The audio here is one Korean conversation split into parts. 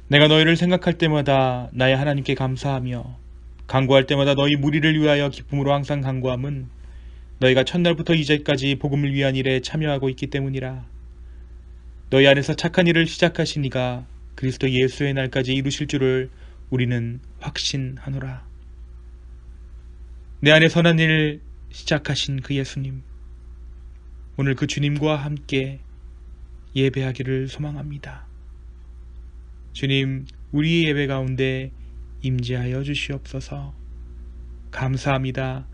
내가 너희를 생각할 때마다 나의 하나님께 감사하며 간구할 때마다 너희 무리를 위하여 기쁨으로 항상 간구함은 너희가 첫날부터 이제까지 복음을 위한 일에 참여하고 있기 때문이라. 너희 안에서 착한 일을 시작하신 이가 그리스도 예수의 날까지 이루실 줄을 우리는 확신하노라. 내 안에 선한 일 시작하신 그 예수님, 오늘 그 주님과 함께 예배하기를 소망합니다. 주님, 우리 예배 가운데 임재하여 주시옵소서. 감사합니다.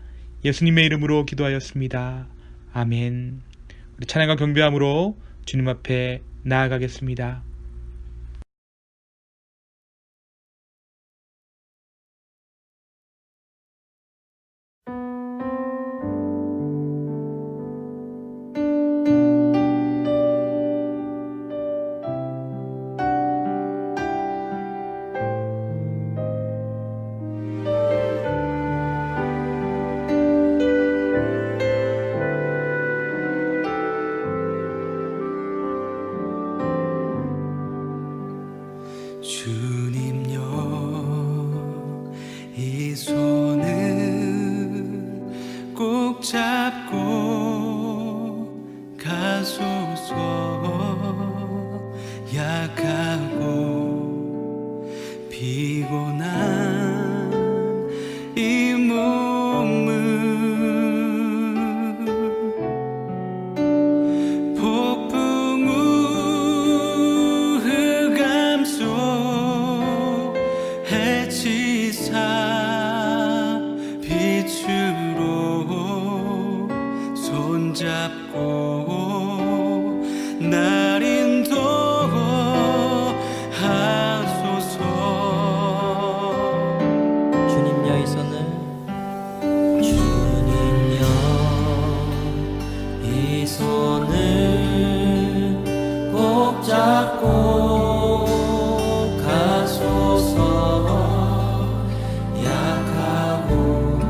예수님의 이름으로 기도하였습니다. 아멘. 우리 찬양과 경배함으로 주님 앞에 나아가겠습니다. 주님여 이 손을 꼭 잡고 가소서. 약하고 피곤한 이 몸은 손잡고 날 인도하소서. 주님여 이 손을 주님여 이 손을 꼭 잡고 가소서. 약하고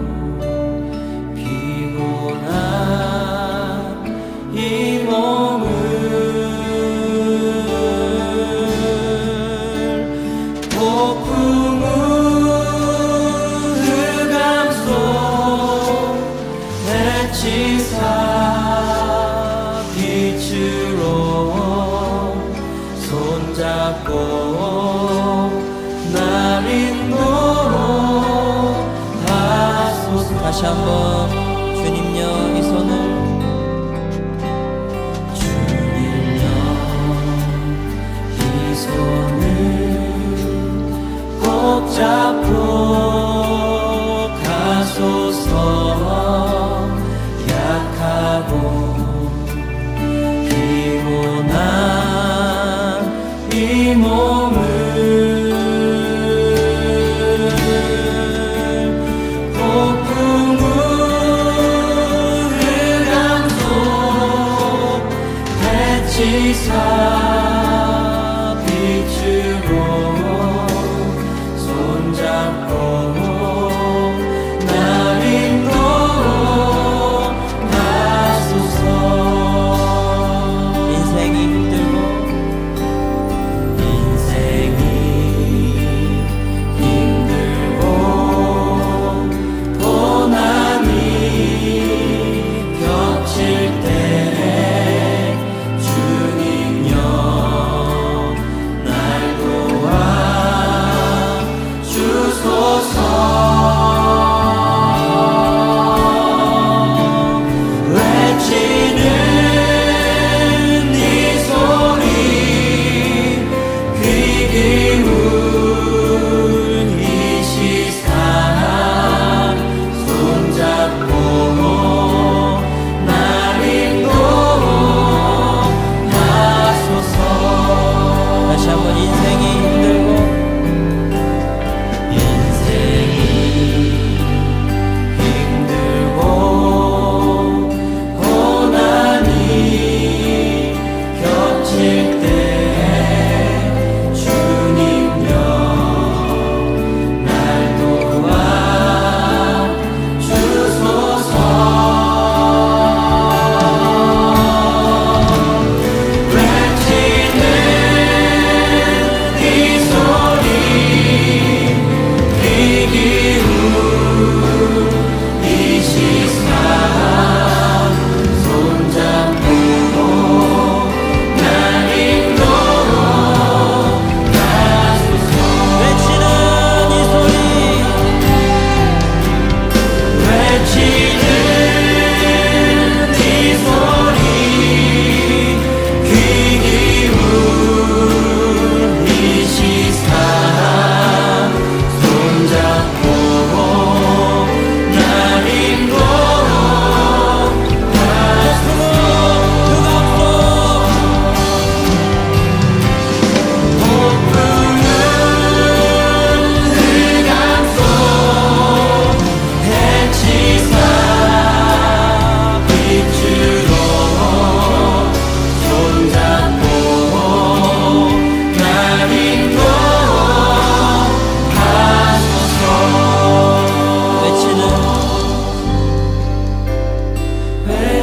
피곤한 이 몸을 폭풍우 흑암속 해치사 빛으로 손잡고 날 인도하소서. 다시 한번 주님여 이 손을 주님여 이 손을 꼭 잡고 가소서. 약하고 피곤한 이 몸을 폭풍우 흑암속 해치사 빛으로 손잡고 날 인도하소서. 인생이 힘들고 고난이 겹칠 때 주님여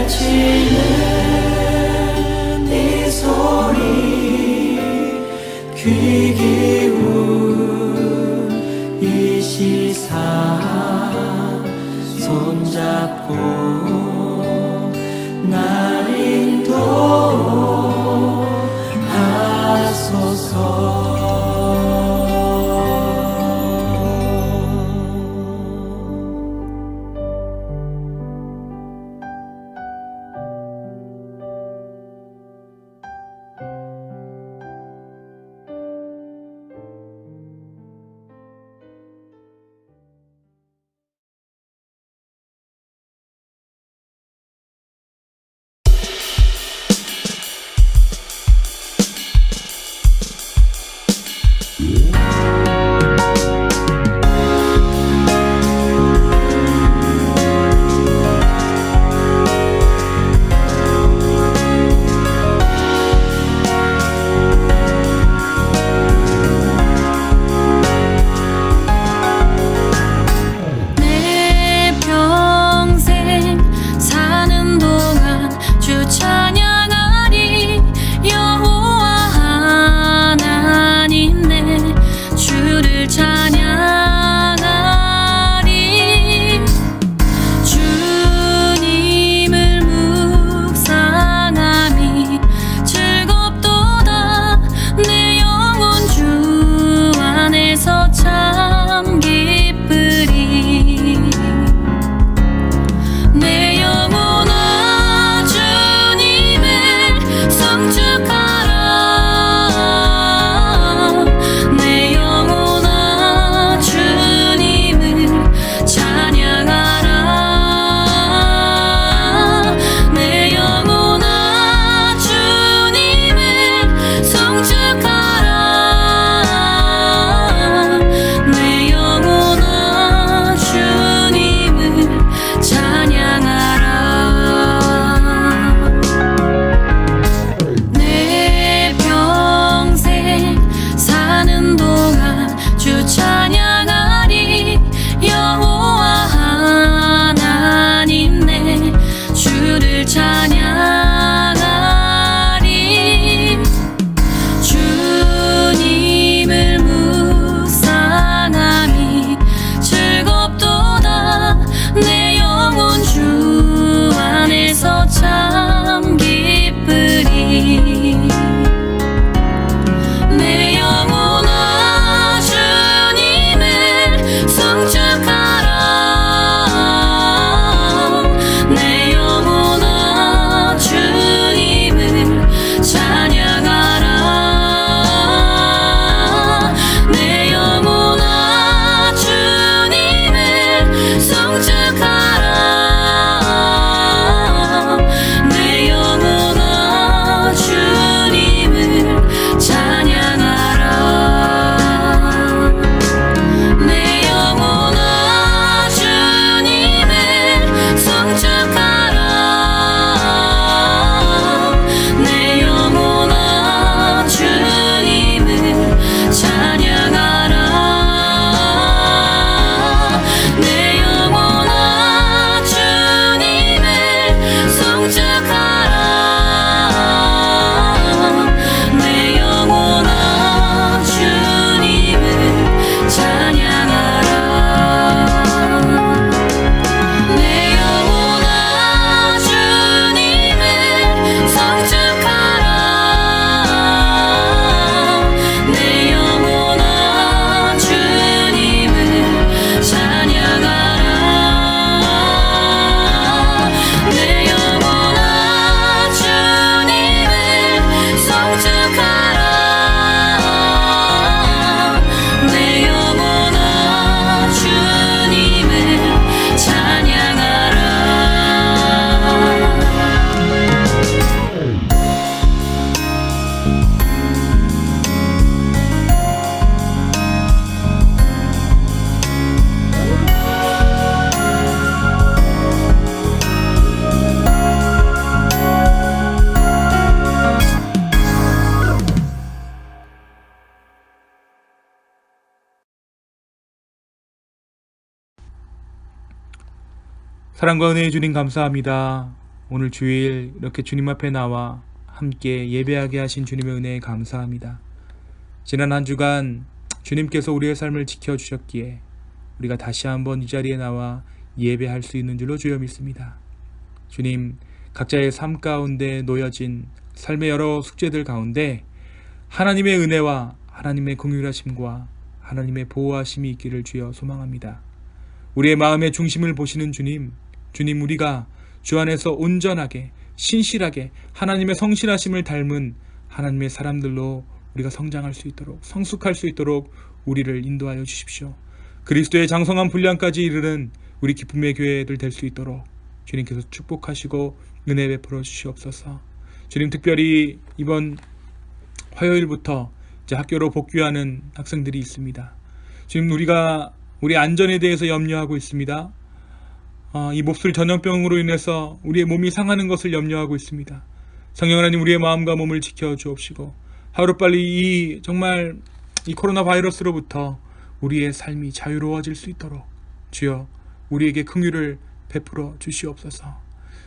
외치는 이 소리 귀 기울 이 시사 손잡고 날 인도하소서. 사랑과 은혜의 주님 감사합니다. 오늘 주일 이렇게 주님 앞에 나와 함께 예배하게 하신 주님의 은혜에 감사합니다. 지난 한 주간 주님께서 우리의 삶을 지켜주셨기에 우리가 다시 한번 이 자리에 나와 예배할 수 있는 줄로 주여 믿습니다. 주님, 각자의 삶 가운데 놓여진 삶의 여러 숙제들 가운데 하나님의 은혜와 하나님의 긍휼하심과 하나님의 보호하심이 있기를 주여 소망합니다. 우리의 마음의 중심을 보시는 주님, 우리가 주 안에서 온전하게 신실하게 하나님의 성실하심을 닮은 하나님의 사람들로 우리가 성장할 수 있도록, 성숙할 수 있도록 우리를 인도하여 주십시오. 그리스도의 장성한 분량까지 이르는 우리 기쁨의 교회들 될 수 있도록 주님께서 축복하시고 은혜 베풀어 주시옵소서. 주님, 특별히 이번 화요일부터 이제 학교로 복귀하는 학생들이 있습니다. 지금 우리가 우리 안전에 대해서 염려하고 있습니다. 이 몹쓸 전염병으로 인해서 우리의 몸이 상하는 것을 염려하고 있습니다. 성령 하나님, 우리의 마음과 몸을 지켜 주옵시고 하루빨리 정말 이 코로나 바이러스로부터 우리의 삶이 자유로워질 수 있도록 주여 우리에게 긍휼을 베풀어 주시옵소서.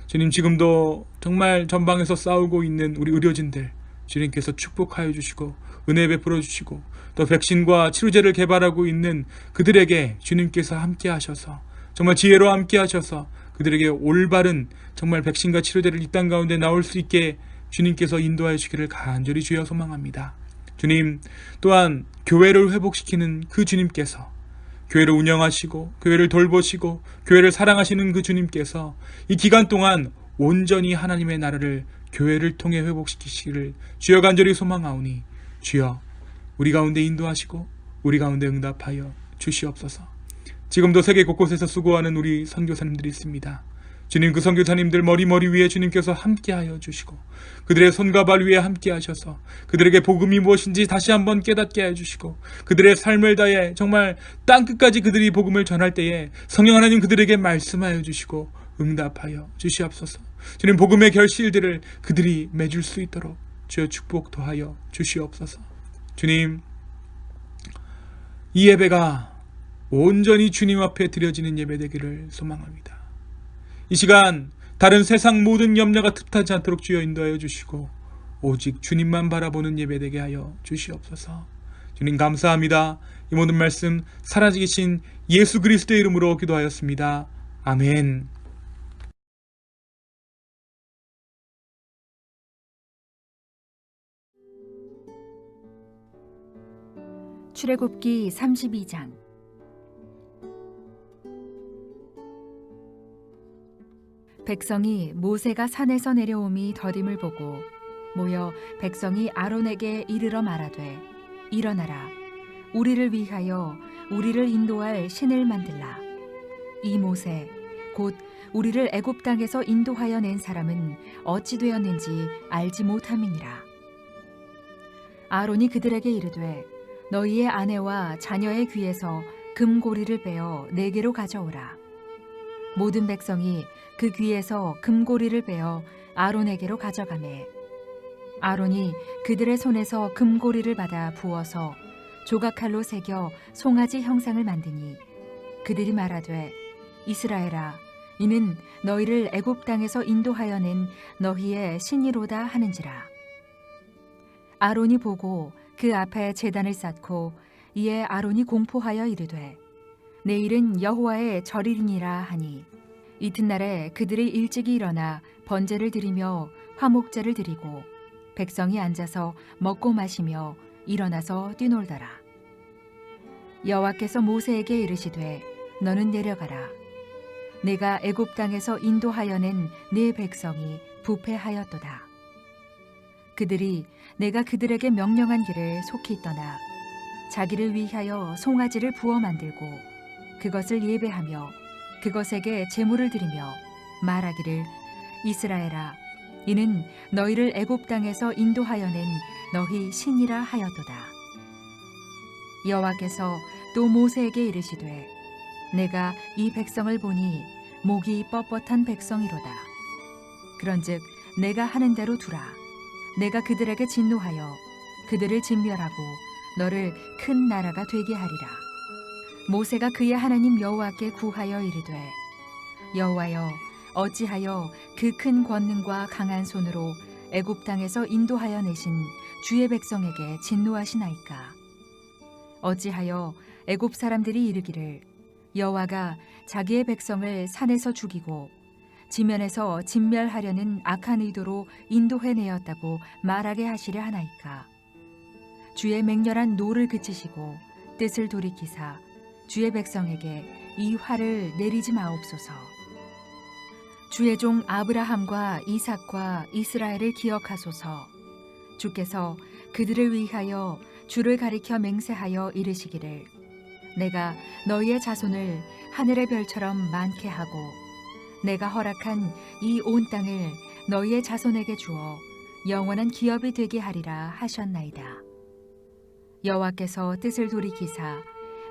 주님, 지금도 정말 전방에서 싸우고 있는 우리 의료진들 주님께서 축복하여 주시고 은혜 베풀어 주시고 또 백신과 치료제를 개발하고 있는 그들에게 주님께서 함께 하셔서 정말 지혜로 함께 하셔서 그들에게 올바른 정말 백신과 치료제를 이 땅 가운데 나올 수 있게 주님께서 인도하여 주기를 간절히 주여 소망합니다. 주님, 또한 교회를 회복시키는 그 주님께서 교회를 운영하시고 교회를 돌보시고 교회를 사랑하시는 그 주님께서 이 기간 동안 온전히 하나님의 나라를 교회를 통해 회복시키시기를 주여 간절히 소망하오니 주여 우리 가운데 인도하시고 우리 가운데 응답하여 주시옵소서. 지금도 세계 곳곳에서 수고하는 우리 선교사님들이 있습니다. 주님, 그 선교사님들 머리 위에 주님께서 함께하여 주시고 그들의 손과 발 위에 함께하셔서 그들에게 복음이 무엇인지 다시 한번 깨닫게 해주시고 그들의 삶을 다해 정말 땅끝까지 그들이 복음을 전할 때에 성령 하나님 그들에게 말씀하여 주시고 응답하여 주시옵소서. 주님, 복음의 결실들을 그들이 맺을 수 있도록 주여 축복 더하여 주시옵소서. 주님, 이 예배가 온전히 주님 앞에 드려지는 예배 되기를 소망합니다. 이 시간 다른 세상 모든 염려가 틈타지 않도록 주여 인도하여 주시고 오직 주님만 바라보는 예배 되게 하여 주시옵소서. 주님 감사합니다. 이 모든 말씀 살아계신 예수 그리스도의 이름으로 기도하였습니다. 아멘. 출애굽기 32장. 백성이 모세가 산에서 내려옴이 더딤을 보고 모여 백성이 아론에게 이르러 말하되 일어나라, 우리를 위하여 우리를 인도할 신을 만들라. 이 모세 곧 우리를 애굽 땅에서 인도하여 낸 사람은 어찌 되었는지 알지 못함이니라. 아론이 그들에게 이르되 너희의 아내와 자녀의 귀에서 금고리를 빼어 내게로 가져오라. 모든 백성이 그 귀에서 금고리를 빼어 아론에게로 가져가매 아론이 그들의 손에서 금고리를 받아 부어서 조각칼로 새겨 송아지 형상을 만드니 그들이 말하되 이스라엘아, 이는 너희를 애굽 땅에서 인도하여 낸 너희의 신이로다 하는지라. 아론이 보고 그 앞에 제단을 쌓고 이에 아론이 공포하여 이르되 내일은 여호와의 절이니라 하니 이튿날에 그들이 일찍이 일어나 번제를 드리며 화목제를 드리고 백성이 앉아서 먹고 마시며 일어나서 뛰놀더라. 여호와께서 모세에게 이르시되 너는 내려가라. 내가 애굽 땅에서 인도하여 낸 네 백성이 부패하였도다. 그들이 내가 그들에게 명령한 길을 속히 떠나 자기를 위하여 송아지를 부어 만들고 그것을 예배하며 그것에게 제물을 드리며 말하기를 이스라엘아, 이는 너희를 애굽 땅에서 인도하여 낸 너희 신이라 하였도다. 여호와께서 또 모세에게 이르시되 내가 이 백성을 보니 목이 뻣뻣한 백성이로다. 그런즉 내가 하는 대로 두라. 내가 그들에게 진노하여 그들을 진멸하고 너를 큰 나라가 되게 하리라. 모세가 그의 하나님 여호와께 구하여 이르되 여호와여, 어찌하여 그 큰 권능과 강한 손으로 애굽 땅에서 인도하여 내신 주의 백성에게 진노하시나이까? 어찌하여 애굽 사람들이 이르기를 여호와가 자기의 백성을 산에서 죽이고 지면에서 진멸하려는 악한 의도로 인도해 내었다고 말하게 하시려 하나이까? 주의 맹렬한 노를 그치시고 뜻을 돌이키사 주의 백성에게 이 화를 내리지 마옵소서. 주의 종 아브라함과 이삭과 이스라엘을 기억하소서. 주께서 그들을 위하여 주를 가리켜 맹세하여 이르시기를 내가 너희의 자손을 하늘의 별처럼 많게 하고 내가 허락한 이 온 땅을 너희의 자손에게 주어 영원한 기업이 되게 하리라 하셨나이다. 여호와께서 뜻을 돌이키사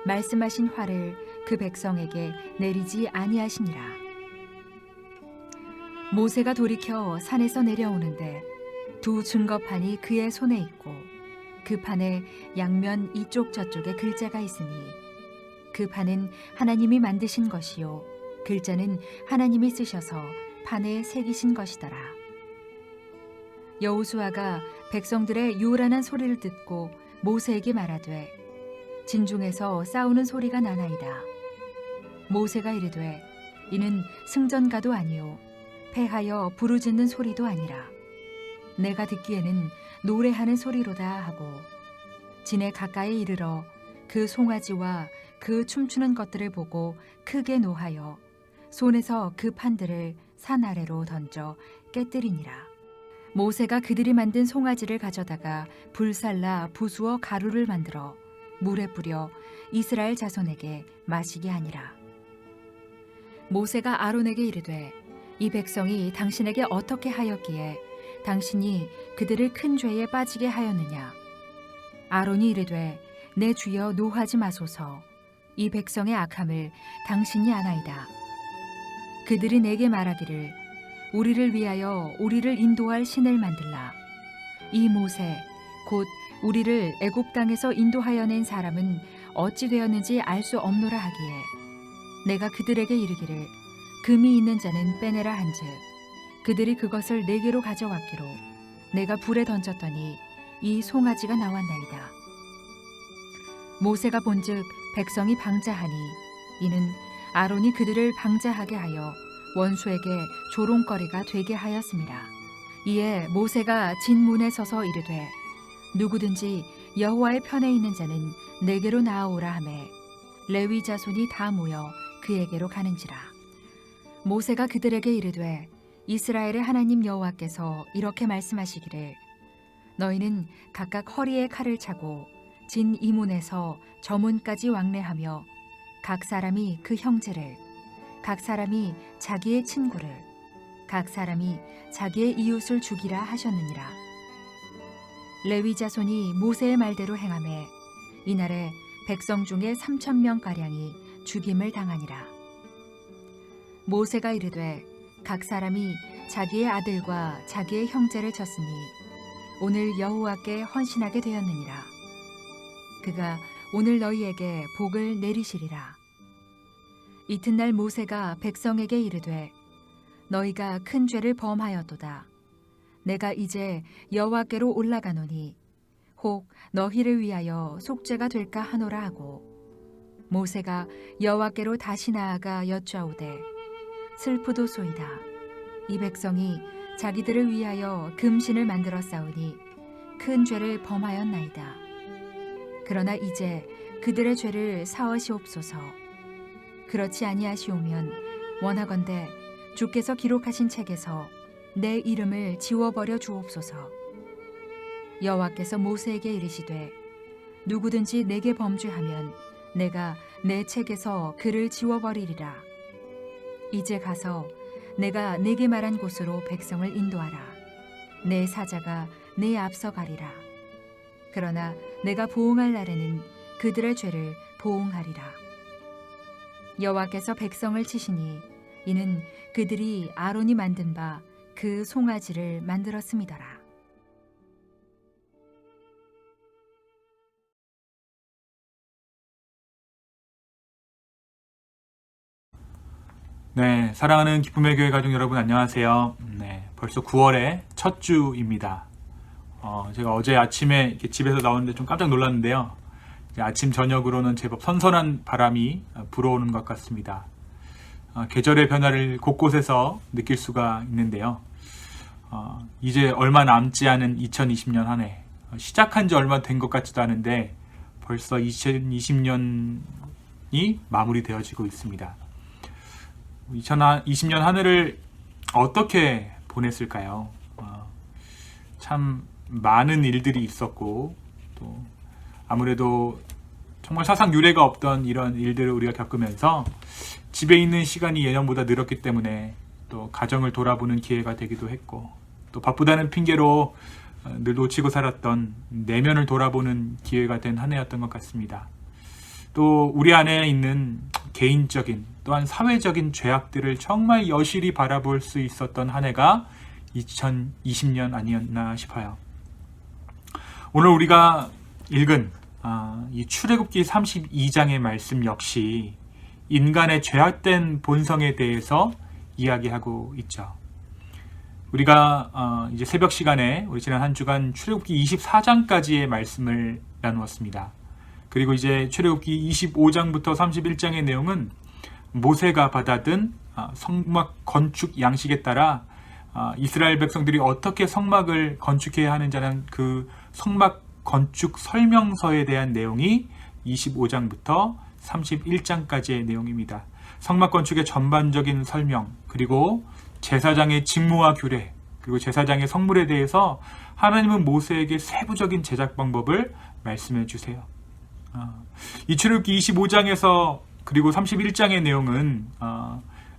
말씀하신 화를 그 백성에게 내리지 아니하시니라. 모세가 돌이켜 산에서 내려오는데 두 증거판이 그의 손에 있고 그 판에 양면 이쪽 저쪽에 글자가 있으니 그 판은 하나님이 만드신 것이요 글자는 하나님이 쓰셔서 판에 새기신 것이더라. 여호수아가 백성들의 요란한 소리를 듣고 모세에게 말하되 진중에서 싸우는 소리가 나나이다. 모세가 이르되 이는 승전가도 아니요 패하여 부르짖는 소리도 아니라 내가 듣기에는 노래하는 소리로다 하고 진에 가까이 이르러 그 송아지와 그 춤추는 것들을 보고 크게 노하여 손에서 그 판들을 산 아래로 던져 깨뜨리니라. 모세가 그들이 만든 송아지를 가져다가 불살라 부수어 가루를 만들어 물에 뿌려 이스라엘 자손에게 마시게 하니라. 모세가 아론에게 이르되 이 백성이 당신에게 어떻게 하였기에 당신이 그들을 큰 죄에 빠지게 하였느냐? 아론이 이르되 내 주여 노하지 마소서. 이 백성의 악함을 당신이 아나이다. 그들이 내게 말하기를 우리를 위하여 우리를 인도할 신을 만들라. 이 모세 곧 우리를 애굽 땅에서 인도하여 낸 사람은 어찌 되었는지 알 수 없노라 하기에 내가 그들에게 이르기를 금이 있는 자는 빼내라 한즉 그들이 그것을 내게로 가져왔기로 내가 불에 던졌더니 이 송아지가 나왔나이다. 모세가 본즉 백성이 방자하니 이는 아론이 그들을 방자하게 하여 원수에게 조롱거리가 되게 하였습니다. 이에 모세가 진문에 서서 이르되 누구든지 여호와의 편에 있는 자는 내게로 나아오라 하매 레위 자손이 다 모여 그에게로 가는지라. 모세가 그들에게 이르되 이스라엘의 하나님 여호와께서 이렇게 말씀하시기를 너희는 각각 허리에 칼을 차고 진 이문에서 저문까지 왕래하며 각 사람이 그 형제를 각 사람이 자기의 친구를 각 사람이 자기의 이웃을 죽이라 하셨느니라. 레위 자손이 모세의 말대로 행하매 이날에 백성 중에 3,000명가량이 죽임을 당하니라. 모세가 이르되 각 사람이 자기의 아들과 자기의 형제를 쳤으니 오늘 여호와께 헌신하게 되었느니라. 그가 오늘 너희에게 복을 내리시리라. 이튿날 모세가 백성에게 이르되 너희가 큰 죄를 범하였도다. 내가 이제 여호와께로 올라가노니 혹 너희를 위하여 속죄가 될까 하노라 하고 모세가 여호와께로 다시 나아가 여쭈아오되 슬프도소이다. 이 백성이 자기들을 위하여 금신을 만들어 싸우니 큰 죄를 범하였나이다. 그러나 이제 그들의 죄를 사하시옵소서. 그렇지 아니하시오면 원하건대 주께서 기록하신 책에서 내 이름을 지워버려 주옵소서. 여호와께서 모세에게 이르시되 누구든지 내게 범죄하면 내가 내 책에서 그를 지워버리리라. 이제 가서 내가 내게 말한 곳으로 백성을 인도하라. 내 사자가 내 앞서 가리라. 그러나 내가 보응할 날에는 그들의 죄를 보응하리라. 여호와께서 백성을 치시니 이는 그들이 아론이 만든 바 그 송아지를 만들었음이더라. 네, 사랑하는 기쁨의 교회 가족 여러분 안녕하세요. 네, 벌써 9월의 첫 주입니다. 제가 어제 아침에 이렇게 집에서 나오는데 좀 깜짝 놀랐는데요. 이제 아침 저녁으로는 제법 선선한 바람이 불어오는 것 같습니다. 계절의 변화를 곳곳에서 느낄 수가 있는데요. 이제 얼마 남지 않은 2020년 한 해, 시작한 지 얼마 된 것 같지도 않은데 벌써 2020년이 마무리되어지고 있습니다. 2020년 한 해를 어떻게 보냈을까요? 참 많은 일들이 있었고 또 아무래도 정말 사상 유례가 없던 이런 일들을 우리가 겪으면서 집에 있는 시간이 예년보다 늘었기 때문에 또 가정을 돌아보는 기회가 되기도 했고 또 바쁘다는 핑계로 늘 놓치고 살았던 내면을 돌아보는 기회가 된 한 해였던 것 같습니다. 또 우리 안에 있는 개인적인 또한 사회적인 죄악들을 정말 여실히 바라볼 수 있었던 한 해가 2020년 아니었나 싶어요. 오늘 우리가 읽은 이 출애굽기 32장의 말씀 역시 인간의 죄악된 본성에 대해서 이야기하고 있죠. 우리가 이제 새벽 시간에 우리 지난 한 주간 출애굽기 24장까지의 말씀을 나누었습니다. 그리고 이제 출애굽기 25장부터 31장의 내용은 모세가 받아든 성막 건축 양식에 따라 이스라엘 백성들이 어떻게 성막을 건축해야 하는지는 그 성막 건축 설명서에 대한 내용이 25장부터 31장까지의 내용입니다. 성막 건축의 전반적인 설명, 그리고 제사장의 직무와 규례, 그리고 제사장의 성물에 대해서 하나님은 모세에게 세부적인 제작 방법을 말씀해 주세요. 이 출애굽기 25장에서 그리고 31장의 내용은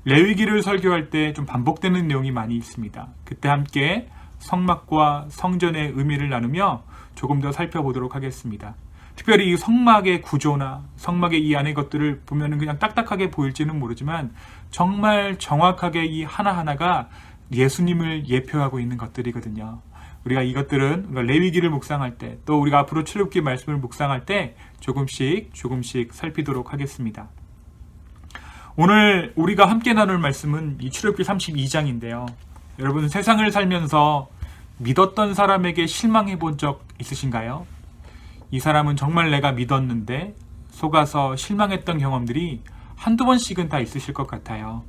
레위기를 설교할 때 좀 반복되는 내용이 많이 있습니다. 그때 함께 성막과 성전의 의미를 나누며 조금 더 살펴보도록 하겠습니다. 특별히 이 성막의 구조나 성막의 이 안의 것들을 보면 그냥 딱딱하게 보일지는 모르지만 정말 정확하게 이 하나하나가 예수님을 예표하고 있는 것들이거든요. 우리가 이것들은 레위기를 묵상할 때 또 우리가 앞으로 출애굽기 말씀을 묵상할 때 조금씩 살피도록 하겠습니다. 오늘 우리가 함께 나눌 말씀은 이 출애굽기 32장인데요. 여러분 세상을 살면서 믿었던 사람에게 실망해 본 적 있으신가요? 이 사람은 정말 내가 믿었는데 속아서 실망했던 경험들이 한두 번씩은 다 있으실 것 같아요.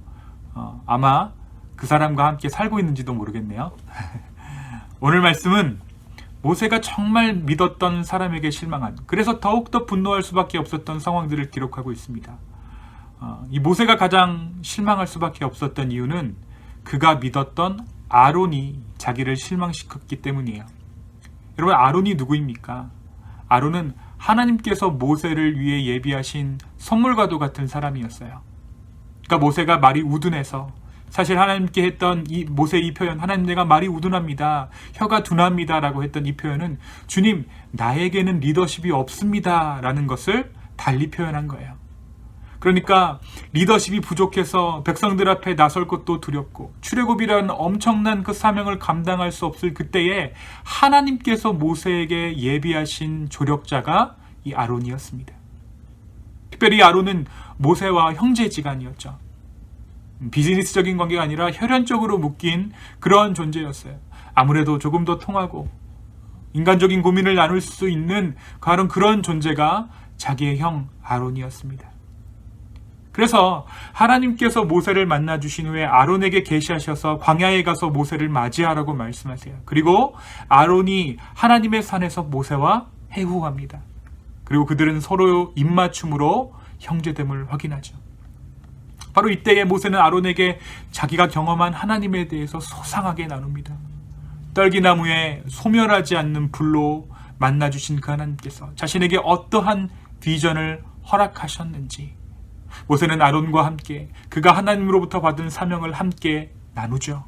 아마 그 사람과 함께 살고 있는지도 모르겠네요. 오늘 말씀은 모세가 정말 믿었던 사람에게 실망한, 그래서 더욱더 분노할 수밖에 없었던 상황들을 기록하고 있습니다. 이 모세가 가장 실망할 수밖에 없었던 이유는 그가 믿었던 아론이 자기를 실망시켰기 때문이에요. 여러분, 아론이 누구입니까? 아론은 하나님께서 모세를 위해 예비하신 선물과도 같은 사람이었어요. 그러니까 모세가 말이 우둔해서, 사실 하나님께 했던 이 모세의 이 표현, 하나님 내가 말이 우둔합니다, 혀가 둔합니다 라고 했던 이 표현은 주님 나에게는 리더십이 없습니다 라는 것을 달리 표현한 거예요. 그러니까 리더십이 부족해서 백성들 앞에 나설 것도 두렵고 출애굽이라는 엄청난 그 사명을 감당할 수 없을 그때에 하나님께서 모세에게 예비하신 조력자가 이 아론이었습니다. 특별히 아론은 모세와 형제지간이었죠. 비즈니스적인 관계가 아니라 혈연적으로 묶인 그런 존재였어요. 아무래도 조금 더 통하고 인간적인 고민을 나눌 수 있는 그런 존재가 자기의 형 아론이었습니다. 그래서 하나님께서 모세를 만나 주신 후에 아론에게 계시하셔서 광야에 가서 모세를 맞이하라고 말씀하세요. 그리고 아론이 하나님의 산에서 모세와 회후합니다. 그리고 그들은 서로 입맞춤으로 형제됨을 확인하죠. 바로 이때에 모세는 아론에게 자기가 경험한 하나님에 대해서 소상하게 나눕니다. 떨기나무에 소멸하지 않는 불로 만나주신 그 하나님께서 자신에게 어떠한 비전을 허락하셨는지 모세는 아론과 함께 그가 하나님으로부터 받은 사명을 함께 나누죠.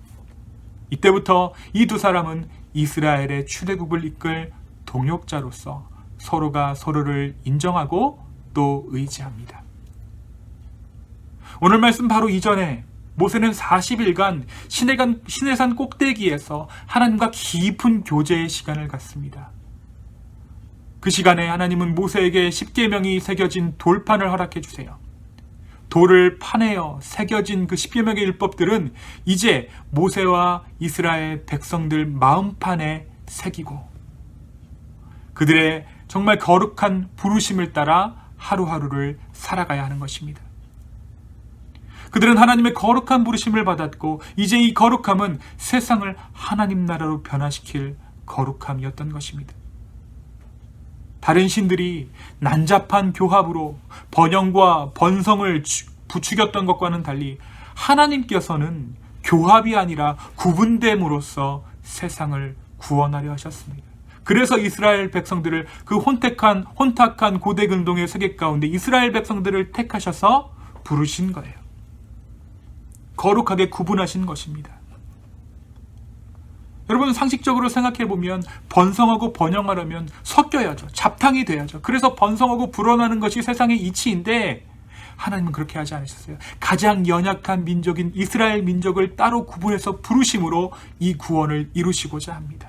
이때부터 이 두 사람은 이스라엘의 출애굽을 이끌 동역자로서 서로가 서로를 인정하고 또 의지합니다. 오늘 말씀 바로 이전에 모세는 40일간 시내산 꼭대기에서 하나님과 깊은 교제의 시간을 갖습니다. 그 시간에 하나님은 모세에게 십계명이 새겨진 돌판을 허락해 주세요. 돌을 파내어 새겨진 그 10계명의 율법들은 이제 모세와 이스라엘 백성들 마음판에 새기고 그들의 정말 거룩한 부르심을 따라 하루하루를 살아가야 하는 것입니다. 그들은 하나님의 거룩한 부르심을 받았고 이제 이 거룩함은 세상을 하나님 나라로 변화시킬 거룩함이었던 것입니다. 다른 신들이 난잡한 교합으로 번영과 번성을 부추겼던 것과는 달리 하나님께서는 교합이 아니라 구분됨으로써 세상을 구원하려 하셨습니다. 그래서 이스라엘 백성들을 그 혼탁한 고대 근동의 세계 가운데 이스라엘 백성들을 택하셔서 부르신 거예요. 거룩하게 구분하신 것입니다. 여러분 상식적으로 생각해보면 번성하고 번영하려면 섞여야죠. 잡탕이 돼야죠. 그래서 번성하고 불어나는 것이 세상의 이치인데 하나님은 그렇게 하지 않으셨어요. 가장 연약한 민족인 이스라엘 민족을 따로 구분해서 부르심으로 이 구원을 이루시고자 합니다.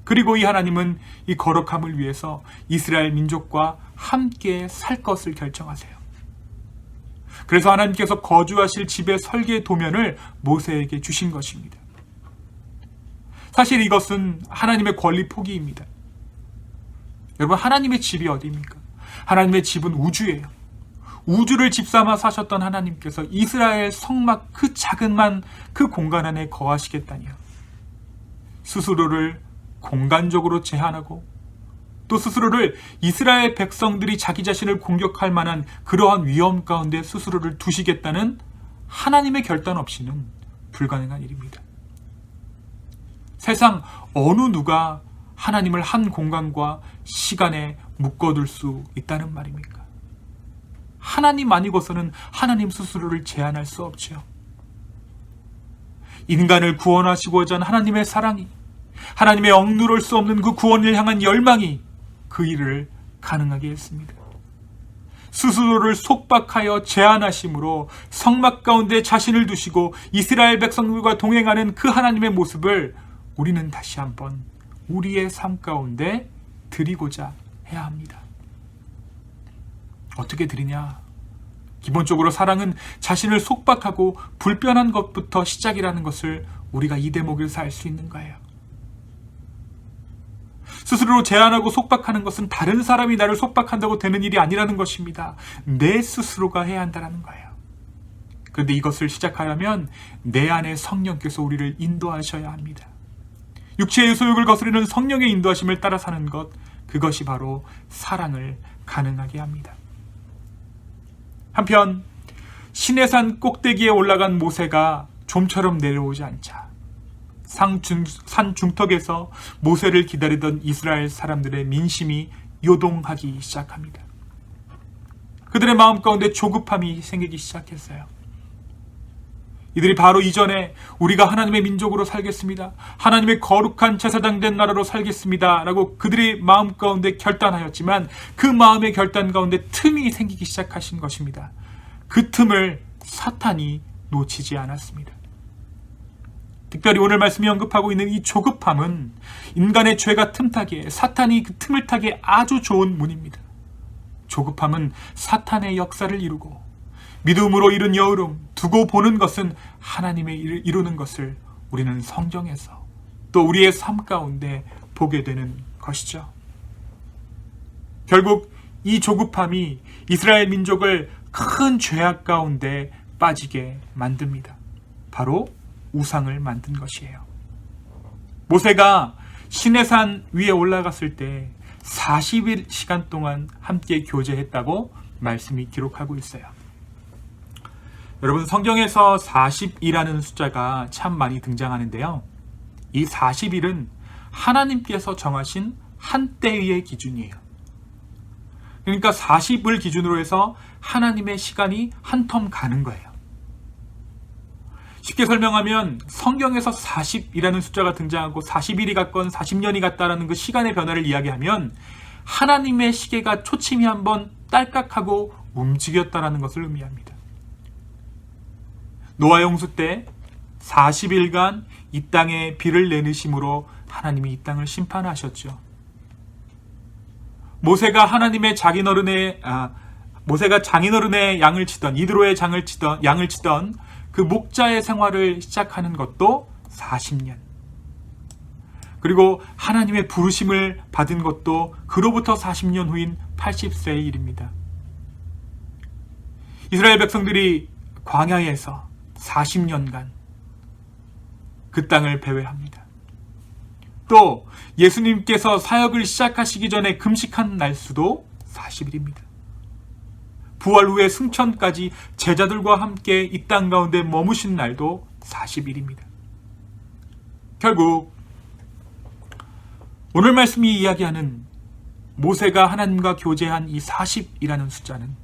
그리고 이 하나님은 이 거룩함을 위해서 이스라엘 민족과 함께 살 것을 결정하세요. 그래서 하나님께서 거주하실 집의 설계 도면을 모세에게 주신 것입니다. 사실 이것은 하나님의 권리 포기입니다. 여러분 하나님의 집이 어디입니까? 하나님의 집은 우주예요. 우주를 집삼아 사셨던 하나님께서 이스라엘 성막 그 자그만 그 공간 안에 거하시겠다니요. 스스로를 공간적으로 제한하고 또 스스로를 이스라엘 백성들이 자기 자신을 공격할 만한 그러한 위험 가운데 스스로를 두시겠다는 하나님의 결단 없이는 불가능한 일입니다. 세상 어느 누가 하나님을 한 공간과 시간에 묶어둘 수 있다는 말입니까? 하나님 아니고서는 하나님 스스로를 제한할 수 없죠. 인간을 구원하시고자 한 하나님의 사랑이, 하나님의 억누를 수 없는 그 구원을 향한 열망이 그 일을 가능하게 했습니다. 스스로를 속박하여 제한하심으로 성막 가운데 자신을 두시고 이스라엘 백성들과 동행하는 그 하나님의 모습을 우리는 다시 한번 우리의 삶 가운데 드리고자 해야 합니다. 어떻게 드리냐? 기본적으로 사랑은 자신을 속박하고 불변한 것부터 시작이라는 것을 우리가 이 대목에서 알 수 있는 거예요. 스스로 제한하고 속박하는 것은 다른 사람이 나를 속박한다고 되는 일이 아니라는 것입니다. 내 스스로가 해야 한다는 거예요. 그런데 이것을 시작하려면 내 안에 성령께서 우리를 인도하셔야 합니다. 육체의 소욕을 거스르는 성령의 인도하심을 따라 사는 것, 그것이 바로 사랑을 가능하게 합니다. 한편 시내산 꼭대기에 올라간 모세가 좀처럼 내려오지 않자 산 중턱에서 모세를 기다리던 이스라엘 사람들의 민심이 요동하기 시작합니다. 그들의 마음 가운데 조급함이 생기기 시작했어요. 이들이 바로 이전에 우리가 하나님의 민족으로 살겠습니다, 하나님의 거룩한 제사장 된 나라로 살겠습니다 라고 그들의 마음 가운데 결단하였지만 그 마음의 결단 가운데 틈이 생기기 시작하신 것입니다. 그 틈을 사탄이 놓치지 않았습니다. 특별히 오늘 말씀이 언급하고 있는 이 조급함은 인간의 죄가 틈타기에, 사탄이 그 틈을 타기에 아주 좋은 문입니다. 조급함은 사탄의 역사를 이루고 믿음으로 이룬 여우름, 두고 보는 것은 하나님의 일을 이루는 것을 우리는 성경에서 또 우리의 삶 가운데 보게 되는 것이죠. 결국 이 조급함이 이스라엘 민족을 큰 죄악 가운데 빠지게 만듭니다. 바로 우상을 만든 것이에요. 모세가 시내산 위에 올라갔을 때 40일 시간 동안 함께 교제했다고 말씀이 기록하고 있어요. 여러분 성경에서 40이라는 숫자가 참 많이 등장하는데요. 이 40일은 하나님께서 정하신 한때의 기준이에요. 그러니까 40을 기준으로 해서 하나님의 시간이 한 텀 가는 거예요. 쉽게 설명하면 성경에서 40이라는 숫자가 등장하고 40일이 갔건 40년이 갔다라는 그 시간의 변화를 이야기하면 하나님의 시계가 초침이 한번 딸깍하고 움직였다라는 것을 의미합니다. 노아 홍수 때 40일간 이 땅에 비를 내리심으로 하나님이 이 땅을 심판하셨죠. 모세가 모세가 장인어른의 양을 치던, 이드로의 양을 치던 그 목자의 생활을 시작하는 것도 40년. 그리고 하나님의 부르심을 받은 것도 그로부터 40년 후인 80세의 일입니다. 이스라엘 백성들이 광야에서 40년간 그 땅을 배회합니다. 또 예수님께서 사역을 시작하시기 전에 금식한 날수도 40일입니다. 부활 후에 승천까지 제자들과 함께 이 땅 가운데 머무신 날도 40일입니다. 결국 오늘 말씀이 이야기하는 모세가 하나님과 교제한 이 40이라는 숫자는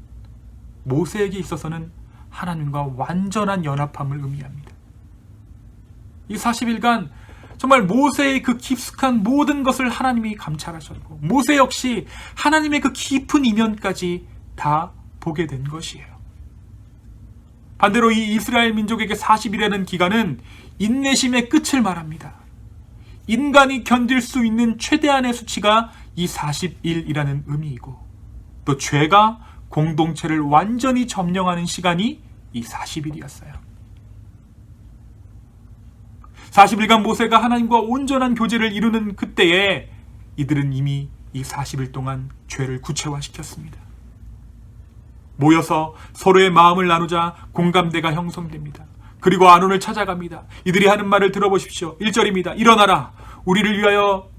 모세에게 있어서는 하나님과 완전한 연합함을 의미합니다. 이 40일간 정말 모세의 그 깊숙한 모든 것을 하나님이 감찰하셨고 모세 역시 하나님의 그 깊은 이면까지 다 보게 된 것이에요. 반대로 이 이스라엘 민족에게 40일이라는 기간은 인내심의 끝을 말합니다. 인간이 견딜 수 있는 최대한의 수치가 이 40일이라는 의미이고 또 죄가 공동체를 완전히 점령하는 시간이 이 40일이었어요. 40일간 모세가 하나님과 온전한 교제를 이루는 그때에 이들은 이미 이 40일 동안 죄를 구체화시켰습니다. 모여서 서로의 마음을 나누자 공감대가 형성됩니다. 그리고 아론을 찾아갑니다. 이들이 하는 말을 들어보십시오. 1절입니다. 일어나라. 우리를 위하여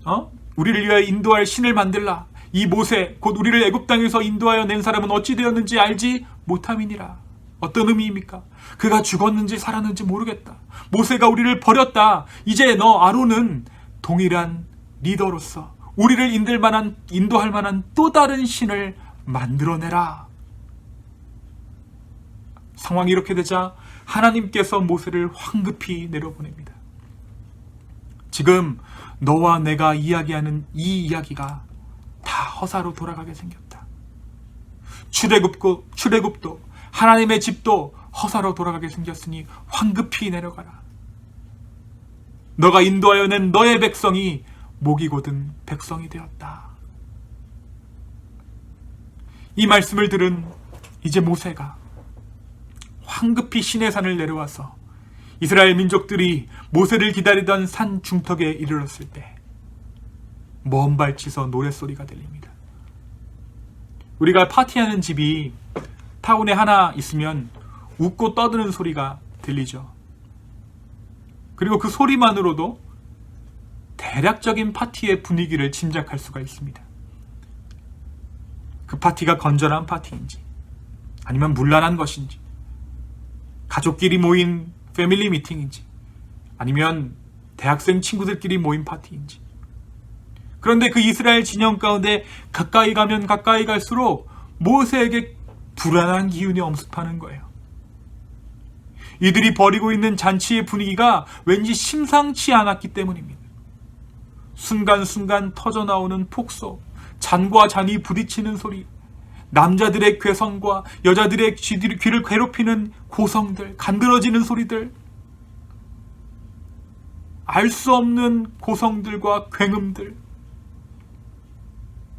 인도할 신을 만들라. 이 모세 곧 우리를 애굽 땅에서 인도하여 낸 사람은 어찌 되었는지 알지 못함이니라. 어떤 의미입니까? 그가 죽었는지 살았는지 모르겠다. 모세가 우리를 버렸다. 이제 너 아론은 동일한 리더로서 우리를 인도할 만한 또 다른 신을 만들어내라. 상황이 이렇게 되자 하나님께서 모세를 황급히 내려보냅니다. 지금 너와 내가 이야기하는 이 이야기가 다 허사로 돌아가게 생겼다. 출애굽도 하나님의 집도 허사로 돌아가게 생겼으니 황급히 내려가라. 너가 인도하여 낸 너의 백성이 목이 곧은 백성이 되었다. 이 말씀을 들은 이제 모세가 황급히 시내산을 내려와서 이스라엘 민족들이 모세를 기다리던 산 중턱에 이르렀을 때 먼 발치서 노랫소리가 들립니다. 우리가 파티하는 집이 타운에 하나 있으면 웃고 떠드는 소리가 들리죠. 그리고 그 소리만으로도 대략적인 파티의 분위기를 짐작할 수가 있습니다. 그 파티가 건전한 파티인지 아니면 문란한 것인지 가족끼리 모인 패밀리 미팅인지 아니면 대학생 친구들끼리 모인 파티인지. 그런데 그 이스라엘 진영 가운데 가까이 가면 가까이 갈수록 모세에게 불안한 기운이 엄습하는 거예요. 이들이 벌이고 있는 잔치의 분위기가 왠지 심상치 않았기 때문입니다. 순간순간 터져나오는 폭소, 잔과 잔이 부딪히는 소리, 남자들의 괴성과 여자들의 귀를 괴롭히는 고성들, 간드러지는 소리들, 알 수 없는 고성들과 굉음들.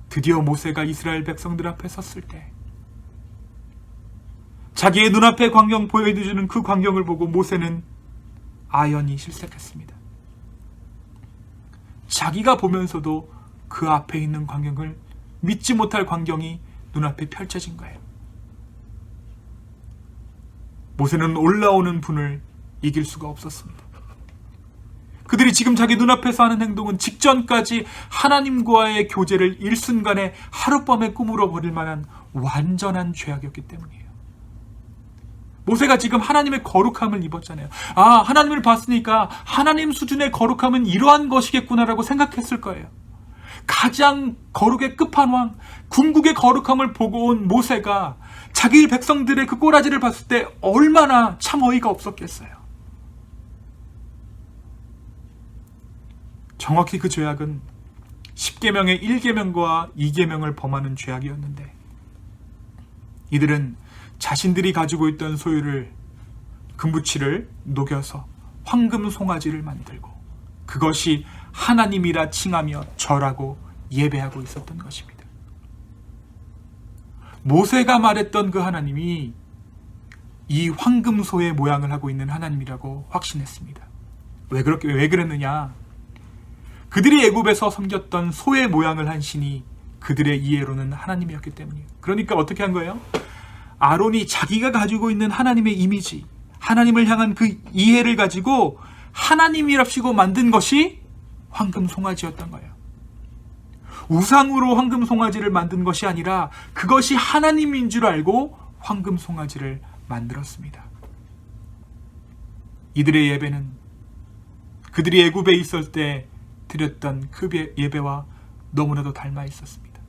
드디어 모세가 이스라엘 백성들 앞에 섰을 때 자기의 눈앞의 광경 보여주는 그 광경을 보고 모세는 아연히 실색했습니다. 자기가 보면서도 그 앞에 있는 광경을 믿지 못할 광경이 눈앞에 펼쳐진 거예요. 모세는 올라오는 분을 이길 수가 없었습니다. 그들이 지금 자기 눈앞에서 하는 행동은 직전까지 하나님과의 교제를 일순간에 하룻밤에 꾸물어 버릴 만한 완전한 죄악이었기 때문이에요. 모세가 지금 하나님의 거룩함을 입었잖아요. 아, 하나님을 봤으니까 하나님 수준의 거룩함은 이러한 것이겠구나라고 생각했을 거예요. 가장 거룩의 끝판왕, 궁극의 거룩함을 보고 온 모세가 자기 백성들의 그 꼬라지를 봤을 때 얼마나 참 어이가 없었겠어요. 정확히 그 죄악은 10계명의 1계명과 2계명을 범하는 죄악이었는데 이들은 자신들이 가지고 있던 소유를 금부치를 녹여서 황금 송아지를 만들고 그것이 하나님이라 칭하며 절하고 예배하고 있었던 것입니다. 모세가 말했던 그 하나님이 이 황금소의 모양을 하고 있는 하나님이라고 확신했습니다. 왜 그랬느냐? 그들이 애굽에서 섬겼던 소의 모양을 한 신이 그들의 이해로는 하나님이었기 때문이에요. 그러니까 어떻게 한 거예요? 아론이 자기가 가지고 있는 하나님의 이미지, 하나님을 향한 그 이해를 가지고 하나님이랍시고 만든 것이 황금 송아지였던 거예요. 우상으로 황금 송아지를 만든 것이 아니라 그것이 하나님인 줄 알고 황금 송아지를 만들었습니다. 이들의 예배는 그들이 애굽에 있을 때 드렸던 그 예배와 너무나도 닮아 있었습니다.